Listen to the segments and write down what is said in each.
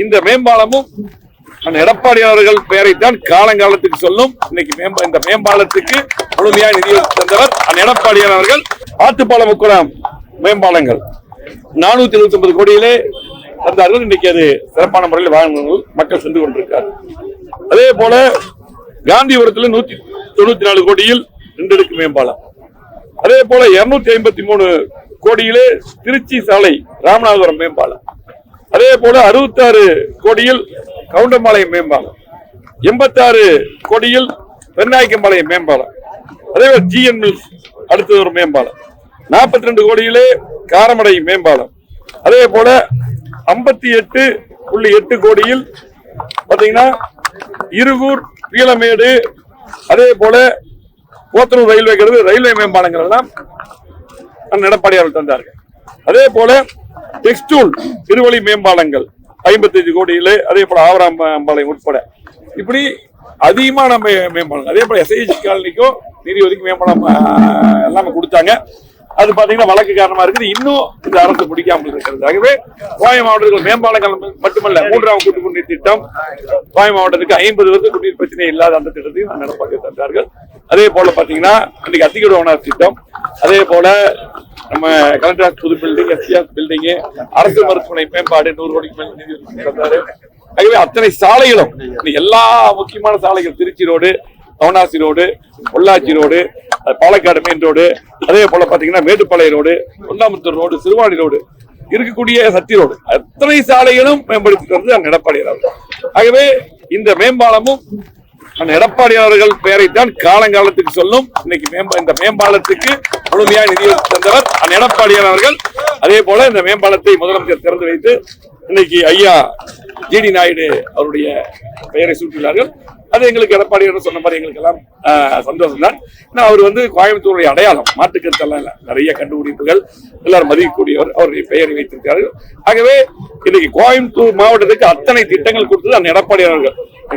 இந்த மேம்பாலமும் எடப்பாடி அவர்கள் பெயரைத்தான் காலங்காலத்துக்கு சொல்லும். இன்னைக்கு இந்த மேம்பாலத்துக்கு முழுமையாக நிதி தந்தவர் எடப்பாடியார் அவர்கள். ஆத்துப்பாலம் முக்குளம் மேம்பாலங்கள் 479 கோடியிலே தந்தார்கள். இன்னைக்கு அது சிறப்பான முறையில் வாகனங்கள் மக்கள் சென்று கொண்டிருக்கிறார். அதே போல காந்திபுரத்தில் 194 கோடியில் 2 அடுக்கு மேம்பாலம். அதே போல 253 கோடியிலே திருச்சி சாலை ராமநாதபுரம் மேம்பாலம். அதே போல 66 கோடியில் கவுண்டம்பாளையம் மேம்பாலம், 86 கோடியில் பெருநாயக்கம்பாளையம் மேம்பாலம், அதே போல ஜிஎன் மில்ஸ் அடுத்த ஒரு மேம்பாலம், 42 கோடியிலே காரமடை மேம்பாலம், அதே போல 58.8 கோடியில் பாத்தீங்கன்னா இருகூர் பீளமேடு, அதே போல போத்தனூர் ரயில்வே மேம்பாலங்கள் எல்லாம் எடப்பாடி அவர்கள் தந்தார்கள். அதே போல டெக்ஸ்டூல் இருவழி மேம்பாலங்கள் 55 கோடியிலே, அதே போல ஆவராம்பாளையம் உட்பட இப்படி அதிகமான மேம்பாலம். அதே போல எஸ்ஐஜி காலனிக்கும் நிதி ஒதுக்கி மேம்பாலம் எல்லாமே கொடுத்தாங்க. அது பாத்தீங்கன்னா வழக்கு காரணமா இருக்குது. இன்னும் இந்த அரசு முடிக்காமல் இருக்கிறது. ஆகவே கோவை மாவட்டத்தில் மேம்பாலங்கள் மட்டுமல்ல, 3ஆம் கூட்டு குடிநீர் திட்டம் கோவை மாவட்டத்துக்கு 50 வருஷம் குடிநீர் பிரச்சனை இல்லாத அந்த திட்டத்தையும் நடப்பாக்கி தந்தார்கள். அதே போல பாத்தீங்கன்னா இன்னைக்கு அத்திக்கடை திட்டம், அதே போல நம்ம கலெக்டர் புது பில்டிங், எஸ்பிஎஸ் பில்டிங், அரசு மருத்துவமனை மேம்பாடு 100 கோடிக்கு மேல் நிதி தந்தாரு. ஆகவே அத்தனை சாலைகளும் எல்லா முக்கியமான சாலைகள், Trichy road, Avinashi road, Pollachi road, Palakkad main road, அதே போல பாத்தீங்கன்னா Mettupalayam road, Thondamuthur road, Siruvani road, இருக்கக்கூடிய சத்தி ரோடு, அத்தனை சாலைகளும் மேம்படுத்தி தந்தது எடப்பாடி அவர்கள். ஆகவே இந்த மேம்பாலமும் எடப்பாடி அவர்கள் பெயரைத்தான் காலங்காலத்துக்கு சொல்லும். இன்னைக்கு இந்த மேம்பாலத்துக்கு முழுமையாக நிதி தந்தவர் எடப்பாடியார் அவர்கள். அதே போல இந்த மேம்பாலத்தை முதலமைச்சர் திறந்து வைத்து இன்னைக்கு ஐயா ஜிடி நாயுடு அவருடைய பெயரை சூட்டினார்கள். அது எங்களுக்கு எடப்பாடியார் சொன்ன மாதிரி எங்களுக்கு எல்லாம் சந்தோஷம் தான். அவர் கோயம்புத்தூருடைய அடையாளம், மாட்டுக்கருத்தெல்லாம் இல்லை, நிறைய கண்டுபிடிப்புகள் எல்லாரும் மதிக்கக்கூடியவர், அவருடைய பெயரை வைத்திருக்கிறார்கள். ஆகவே இன்னைக்கு கோயம்புத்தூர் மாவட்டத்துக்கு அத்தனை திட்டங்கள் கொடுத்தது எடப்பாடியார் அவர்கள்.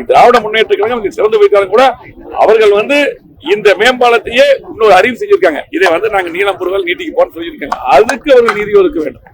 திராவிட முன்னேற்ற கழகம் சிறந்து வைத்தாலும் கூட அவர்கள் இந்த மேம்பாலத்தையே இன்னொரு அறிவு செஞ்சிருக்காங்க. இதை நாங்க நீளம் பொருள் நீட்டிக்கு போறோம்னு சொல்லியிருக்காங்க. அதுக்கு அவர்கள் நிதி ஒதுக்க வேண்டும்.